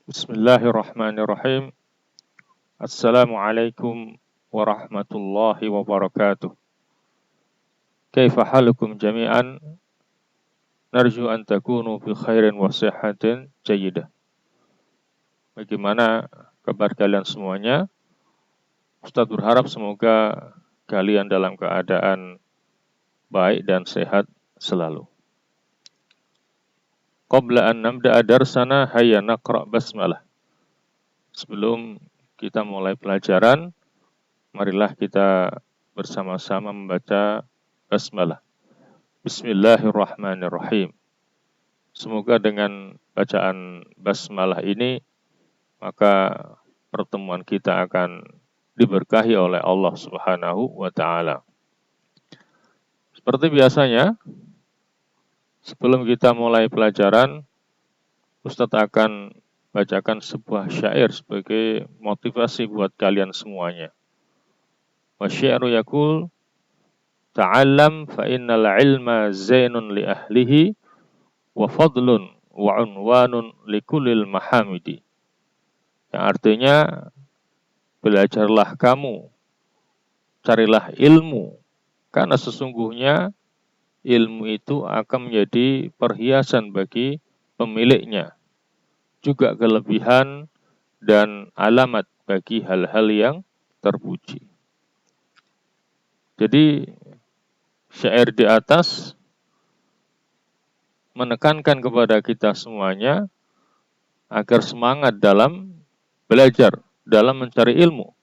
Bismillahirrahmanirrahim. Assalamualaikum warahmatullahi wabarakatuh. Kaifa halukum jami'an? Narju an takunu bi khairin wa sihhatin jayyidah. Bagaimana kabar kalian semuanya? Ustaz berharap semoga kalian dalam keadaan baik dan sehat selalu. Qabla an nabda'a darsana hayya naqra' basmalah. Sebelum kita mulai pelajaran, marilah kita bersama-sama membaca basmalah. Bismillahirrahmanirrahim. Semoga dengan bacaan basmalah ini, maka pertemuan kita akan diberkahi oleh Allah Subhanahu wa Ta'ala. Seperti biasanya, sebelum kita mulai pelajaran, Ustadz akan bacakan sebuah syair sebagai motivasi buat kalian semuanya. Wa syi'ru yaqul, ta'allam fa innal ilma zainun li ahlihi wa fadlun wa unwanun li kullil mahamidi. Yang artinya, belajarlah kamu, carilah ilmu, karena sesungguhnya ilmu itu akan menjadi perhiasan bagi pemiliknya, juga kelebihan dan alamat bagi hal-hal yang terpuji. Jadi, syair di atas menekankan kepada kita semuanya agar semangat dalam belajar, dalam mencari ilmu.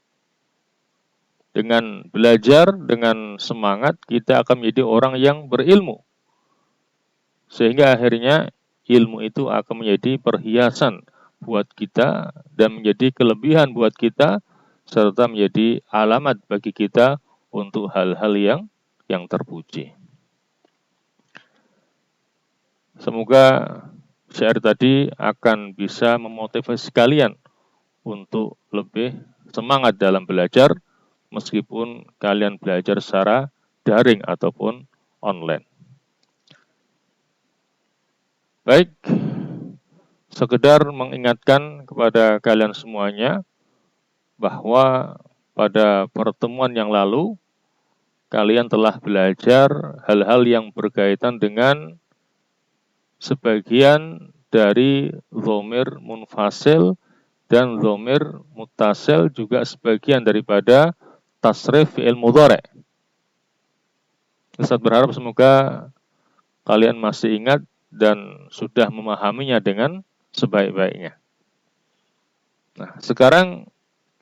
Dengan belajar, dengan semangat, kita akan menjadi orang yang berilmu. Sehingga akhirnya ilmu itu akan menjadi perhiasan buat kita dan menjadi kelebihan buat kita, serta menjadi alamat bagi kita untuk hal-hal yang terpuji. Semoga syair tadi akan bisa memotivasi kalian untuk lebih semangat dalam belajar, meskipun kalian belajar secara daring ataupun online. Baik, sekedar mengingatkan kepada kalian semuanya bahwa pada pertemuan yang lalu, kalian telah belajar hal-hal yang berkaitan dengan sebagian dari dhamir munfasil dan dhamir muttasil, juga sebagian daripada tasrif fi'il mudhari'. Ustaz berharap semoga kalian masih ingat dan sudah memahaminya dengan sebaik-baiknya. Nah, sekarang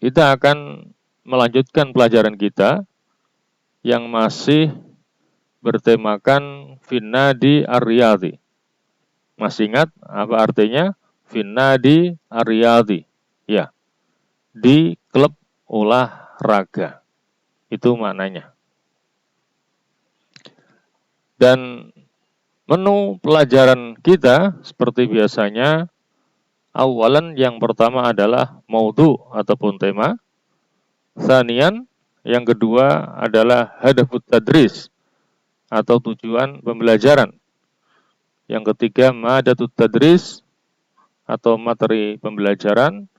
kita akan melanjutkan pelajaran kita yang masih bertemakan Finnadi Ar-Riyadhi. Masih ingat apa artinya? Finnadi Ar-Riyadhi. Ya, di klub olahraga. Itu maknanya. Dan menu pelajaran kita seperti biasanya, awalan yang pertama adalah maudhu ataupun tema. Tsaniyan, yang kedua adalah hadafut tadris atau tujuan pembelajaran. Yang ketiga, madatut tadris atau materi pembelajaran.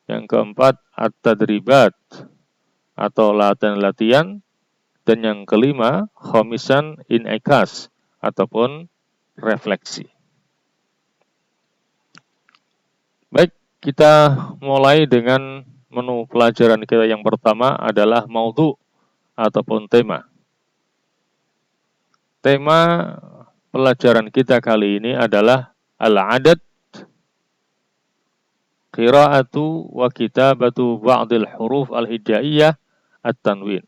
Yang keempat, at-tadribat atau latihan-latihan. Dan yang kelima, khomisan in'ikas ataupun refleksi. Baik, kita mulai dengan menu pelajaran kita yang pertama adalah maudhu ataupun tema. Tema pelajaran kita kali ini adalah al-adad, qira'atu wa kitabatu ba'dil huruf al-hijaiyah at-tanwin.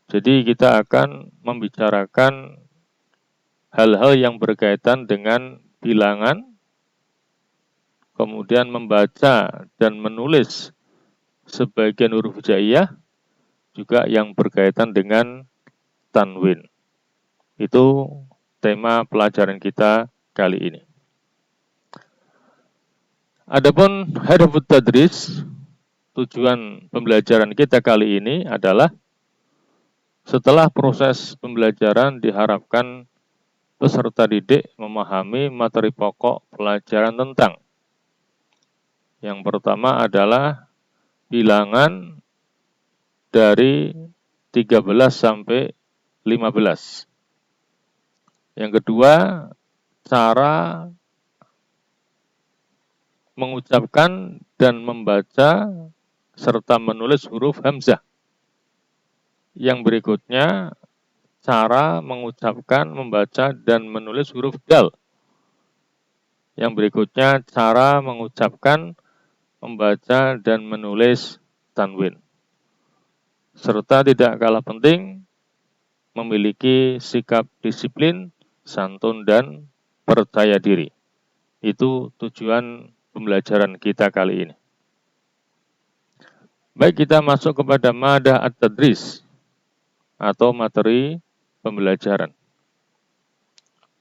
Jadi kita akan membicarakan hal-hal yang berkaitan dengan bilangan, kemudian membaca dan menulis sebagian huruf hijaiyah, juga yang berkaitan dengan tanwin. Itu tema pelajaran kita kali ini. Adapun hadafut tadris, tujuan pembelajaran kita kali ini adalah setelah proses pembelajaran diharapkan peserta didik memahami materi pokok pelajaran tentang Yang pertama adalah bilangan dari 13 sampai 15. Yang kedua, cara mengucapkan dan membaca serta menulis huruf hamzah. Yang berikutnya, cara mengucapkan, membaca, dan menulis huruf dal. Yang berikutnya, cara mengucapkan, membaca, dan menulis tanwin. Serta tidak kalah penting, memiliki sikap disiplin, santun, dan percaya diri. Itu tujuan pembelajaran kita kali ini. Baik, kita masuk kepada madah at-tadris atau materi pembelajaran.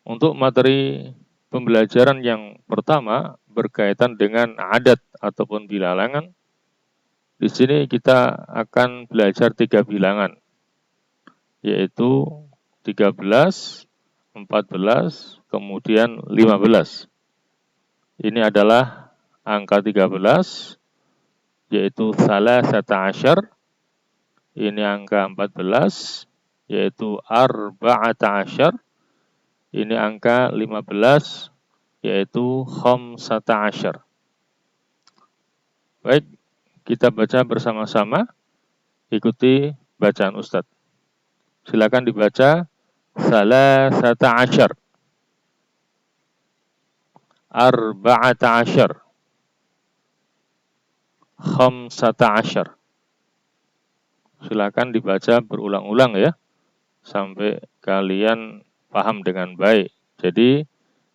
Untuk materi pembelajaran yang pertama berkaitan dengan adat ataupun bilangan. Di sini kita akan belajar 3 bilangan, yaitu 13, 14, kemudian 15. Ini adalah angka 13, yaitu salasata asyar. Ini angka 14, yaitu arba'ata asyar. Ini angka 15, yaitu khamsata asyar. Baik, kita baca bersama-sama. Ikuti bacaan Ustadz. Silakan dibaca. Salasata asyar, arba'ata asyar, khamsata asyar. Silakan dibaca berulang-ulang ya, sampai kalian paham dengan baik. Jadi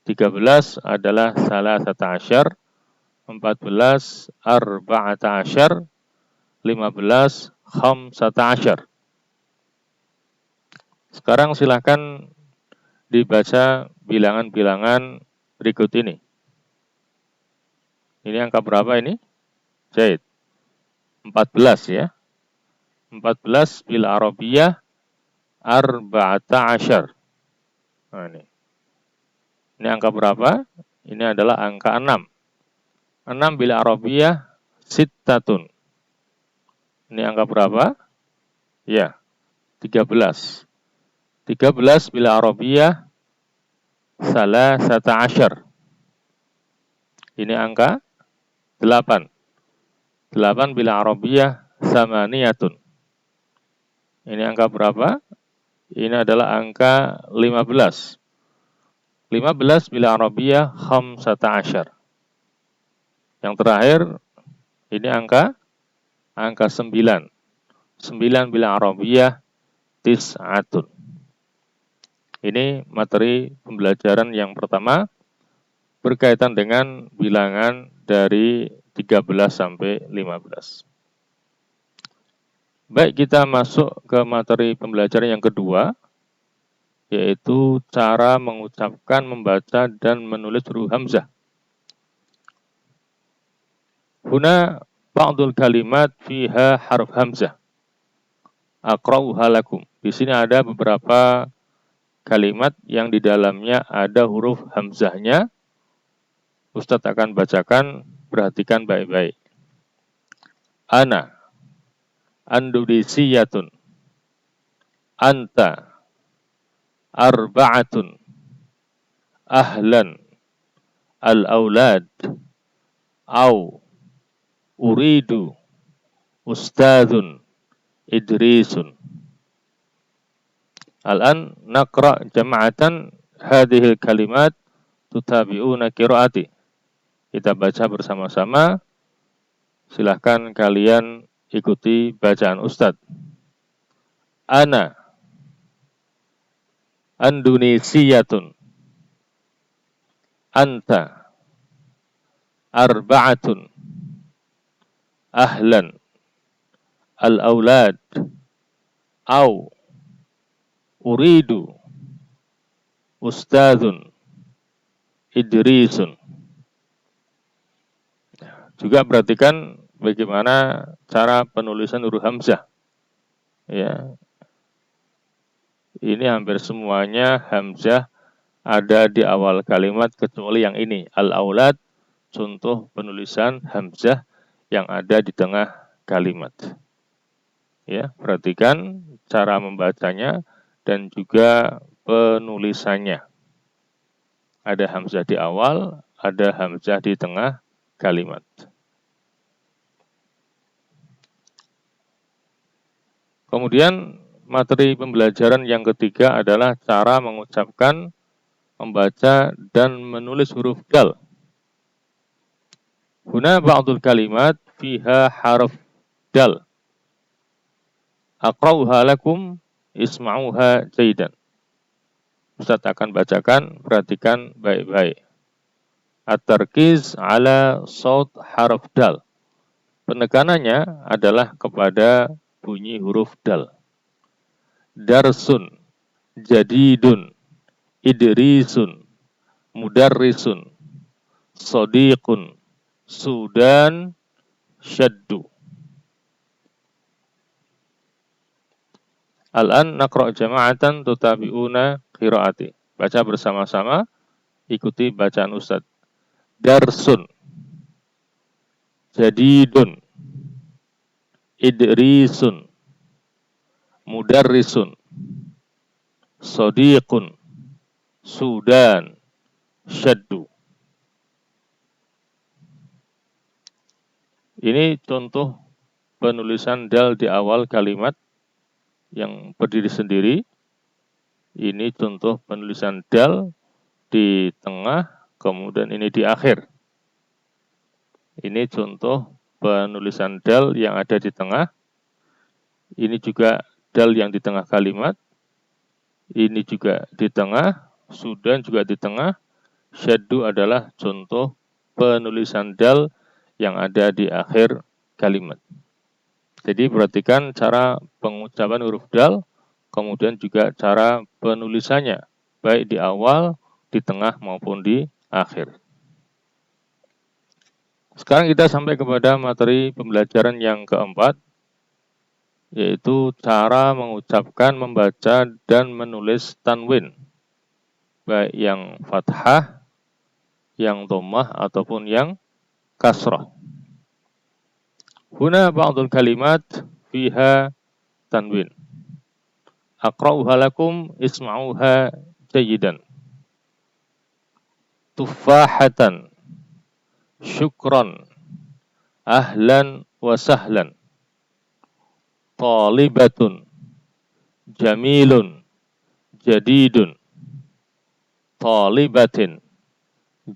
13 adalah salasata asyar, 14 arba'ata asyar, 15 khamsata asyar. Sekarang silakan dibaca bilangan-bilangan berikut ini. Ini angka berapa ini? Jahit. 14 ya. 14 bil arabiyah arba'ata asyar. Nah, ini. Ini angka berapa? Ini adalah angka 6. 6 bil arabiyah sittatun. Ini angka berapa? Ya, 13. 13 bil arabiyah salasata asyar. Ini angka 8. 8 bil arabiyah samaniyatun. Ini angka berapa? Ini adalah angka 15. 15 bil arabiyah khamsata asyar. Yang terakhir, ini angka 9. 9 bil arabiyah tis'atun. Ini materi pembelajaran yang pertama berkaitan dengan bilangan dari 13 sampai 15. Baik, kita masuk ke materi pembelajaran yang kedua, yaitu cara mengucapkan, membaca, dan menulis huruf hamzah. Huna ba'dul kalimat fiha harf hamzah. Aqra'uha lakum. Di sini ada beberapa kalimat yang di dalamnya ada huruf hamzahnya. Ustadz akan bacakan, perhatikan baik-baik. Ana, andudisiyatun, anta, arba'atun, ahlan, al-aulad, au, uridu, ustadun, idrisun. Al-an naqra' jama'atan hadhil kalimat tutabi'una qiraati. Kita baca bersama-sama. Silahkan kalian ikuti bacaan Ustadz. Ana andunisiyatun, anta arba'atun, ahlan, al-aulad, au, uridu, ustadun, idrisun. Juga perhatikan bagaimana cara penulisan huruf hamzah. Ya. Ini hampir semuanya hamzah ada di awal kalimat kecuali yang ini, al-aulad contoh penulisan hamzah yang ada di tengah kalimat. Ya, perhatikan cara membacanya dan juga penulisannya. Ada hamzah di awal, ada hamzah di tengah kalimat. Kemudian materi pembelajaran yang ketiga adalah cara mengucapkan, membaca, dan menulis huruf dal. Huna ba'dul kalimat fiha harf dal. Aqra'uha lakum, isma'uha jaidan. Ustaz akan bacakan, perhatikan baik-baik. At-tarkiz ala saut harf dal. Penekanannya adalah kepada bunyi huruf dal. Darsun, jadidun, idrisun, mudarrisun, sodiqun, sudan, syaddu. Al-an naqra' jama'atan tutabi'una qiraati. Baca bersama-sama, ikuti bacaan Ustaz. Darsun, jadidun, idrisun, mudarrisun, sodiqun, sudan, syaddu. Ini contoh penulisan dal di awal kalimat yang berdiri sendiri. Ini contoh penulisan dal di tengah, kemudian ini di akhir. Ini contoh penulisan dal yang ada di tengah. Ini juga dal yang di tengah kalimat. Ini juga di tengah, sudan juga di tengah. Syaddu adalah contoh penulisan dal yang ada di akhir kalimat. Jadi perhatikan cara pengucapan huruf dal, kemudian juga cara penulisannya, baik di awal, di tengah, maupun di akhir. Sekarang kita sampai kepada materi pembelajaran yang keempat, yaitu cara mengucapkan, membaca, dan menulis tanwin, baik yang fathah, yang dhammah, ataupun yang kasrah. Huna ba'dul kalimat fiha tanwin. Aqra'uha lakum, isma'uha jayidan. Tuffahatan, syukran, ahlan wa sahlan. Talibatun, jamilun, jadidun. Talibatin,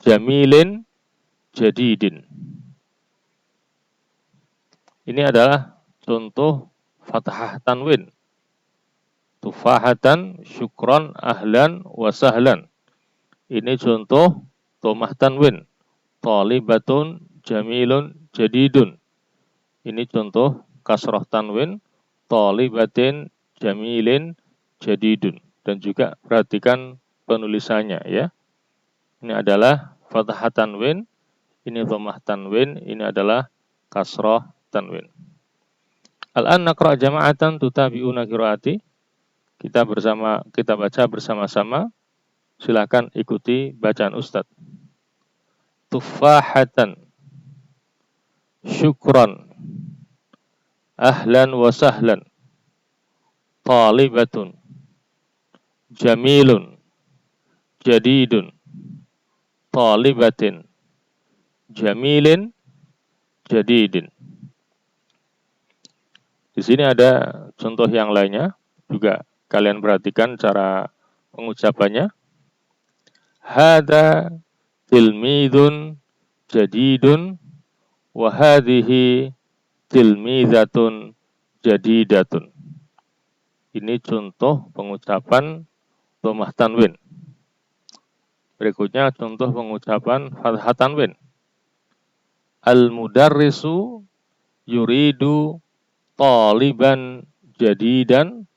jamilin, jadidin. Ini adalah contoh fathah tanwin. Tufahatan, syukron, ahlan, wa sahlan. Ini contoh dhammah tanwin. Talibatun, jamilun, jadidun. Ini contoh kasrah tanwin. Talibatin, jamilin, jadidun. Dan juga perhatikan penulisannya ya. Ini adalah fathah tanwin. Ini dhammah tanwin. Ini adalah kasrah tanwin. Al-an naqra' jama'atan tutabi'una qiraati. Kita baca bersama-sama. Silakan ikuti bacaan Ustaz. Tuffahatan, syukran, ahlan wa sahlan. Talibatun, jamilun, jadidun. Talibatin, jamilin, jadidin. Di sini ada contoh yang lainnya, juga kalian perhatikan cara pengucapannya. Hada tilmidun jadidun wa hadhihi tilmidatun jadidatun. Ini contoh pengucapan dhammah tanwin. Berikutnya contoh pengucapan fathah tanwin. Al-mudarrisu yuridu taliban jadidan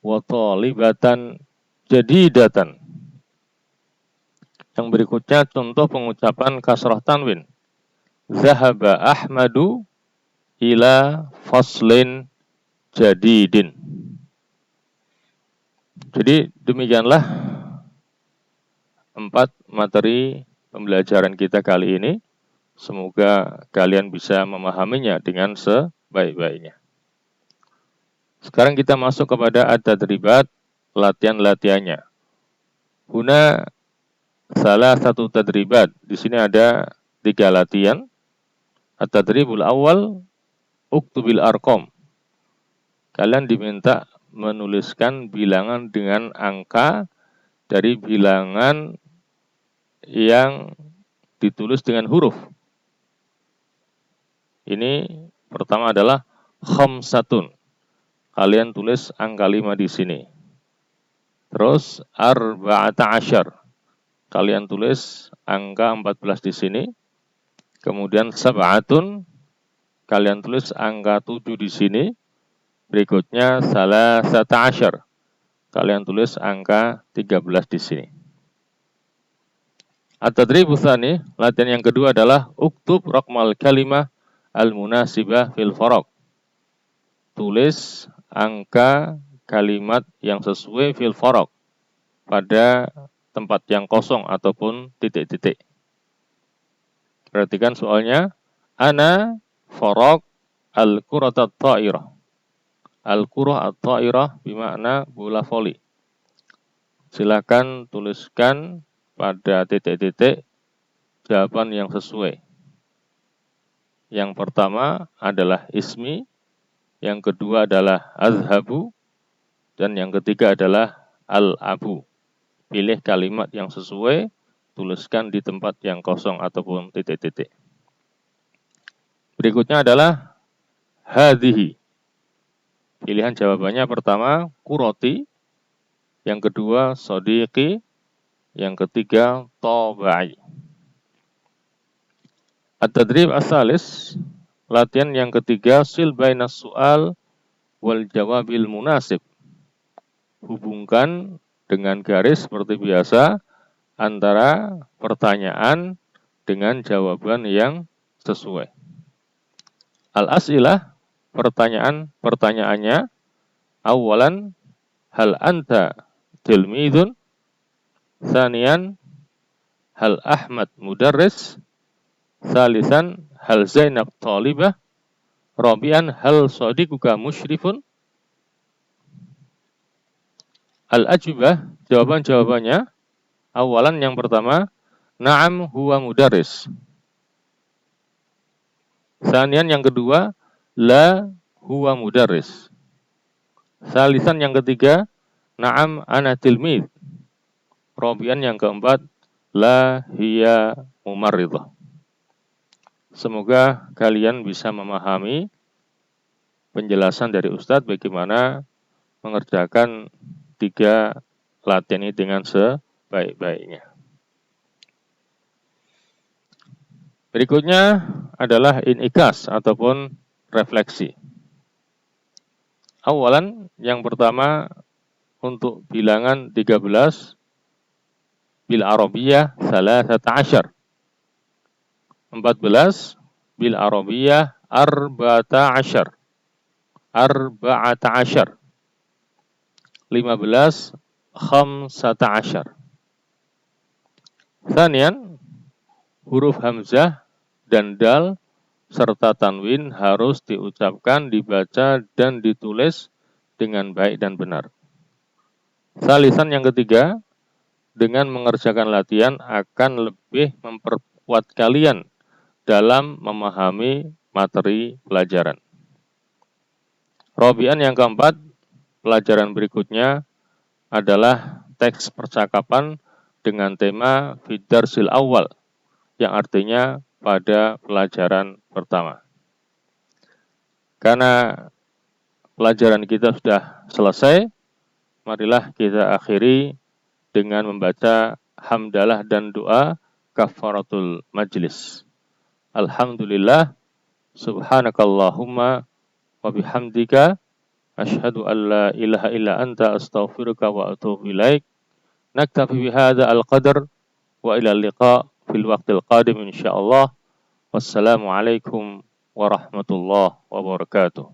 wa talibatan jadidatan. Yang berikutnya contoh pengucapan kasrah tanwin. Zahaba Ahmadu ila faslin jadidin. Jadi demikianlah 4 materi pembelajaran kita kali ini. Semoga kalian bisa memahaminya dengan sebaik-baiknya. Sekarang kita masuk kepada at-tadribat, latihan-latihannya. Huna salah satu tadribat. Di sini ada 3 latihan. At-tadribul awal, uktubil arqam. Kalian diminta menuliskan bilangan dengan angka dari bilangan yang ditulis dengan huruf. Ini pertama adalah khamsatun. Kalian tulis angka 5 di sini. Terus arba'ata asyar. Kalian tulis angka 14 di sini. Kemudian sab'atun. Kalian tulis angka 7 di sini. Berikutnya salasata asyar. Kalian tulis angka 13 di sini. At-tadribu tsani, latihan yang kedua adalah uktub raqmal kalimah al-munasibah fil faraq. Tulis angka kalimat yang sesuai fil faraq pada tempat yang kosong ataupun titik-titik. Perhatikan soalnya. Ana faraq al-qurata at-ta'irah. Al-qurah at-ta'irah bermakna bola voli. Silakan tuliskan pada titik-titik jawaban yang sesuai. Yang pertama adalah ismi, yang kedua adalah azhabu, dan yang ketiga adalah al-abu. Pilih kalimat yang sesuai, tuliskan di tempat yang kosong ataupun titik-titik. Berikutnya adalah hadhihi. Pilihan jawabannya pertama kuroti, yang kedua sodiqi, yang ketiga tabai. At-tadrib as-salis, latihan yang ketiga sil bainas su'al wal jawabil munasib. Hubungkan dengan garis seperti biasa antara pertanyaan dengan jawaban yang sesuai. Al-as'ilah, pertanyaannya, awalan, hal anta tilmidun, tsaniyan, hal Ahmad mudarris, tsalisan, hal Zainab talibah, rabi'an, hal sadiquka musyrifun. Al-ajibah, jawaban-jawabannya, awalan yang pertama, na'am huwa mudarris. Tsaniyan yang kedua, la huwa mudarris. Tsalisan yang ketiga, na'am ana tilmid. Rabi'an yang keempat, la hiya mumarridah. Semoga kalian bisa memahami penjelasan dari Ustadz bagaimana mengerjakan 3 latihan ini dengan sebaik-baiknya. Berikutnya adalah inikas ataupun refleksi. Awalan, yang pertama untuk bilangan 13 bil arabiyah salasata asyar. 14 bil arabiyah arba'ata asyar. 15 khamsata asyar. Tsaniyan, huruf hamzah dan dal serta tanwin harus diucapkan, dibaca, dan ditulis dengan baik dan benar. Tsalisan yang ketiga, dengan mengerjakan latihan akan lebih memperkuat kalian dalam memahami materi pelajaran. Rabi'an yang keempat, pelajaran berikutnya adalah teks percakapan dengan tema fidarsil awal, yang artinya pada pelajaran pertama. Karena pelajaran kita sudah selesai, marilah kita akhiri dengan membaca hamdalah dan doa kafaratul majlis. Alhamdulillah, subhanakallahumma wa bihamdika, asyhadu an la ilaha illa anta astaghfiruka wa atubu ilaik. Naktafi bihadza al-qadar wa ila liqa fil waqtil qadim insyaallah. Wassalamualaikum warahmatullahi wabarakatuh.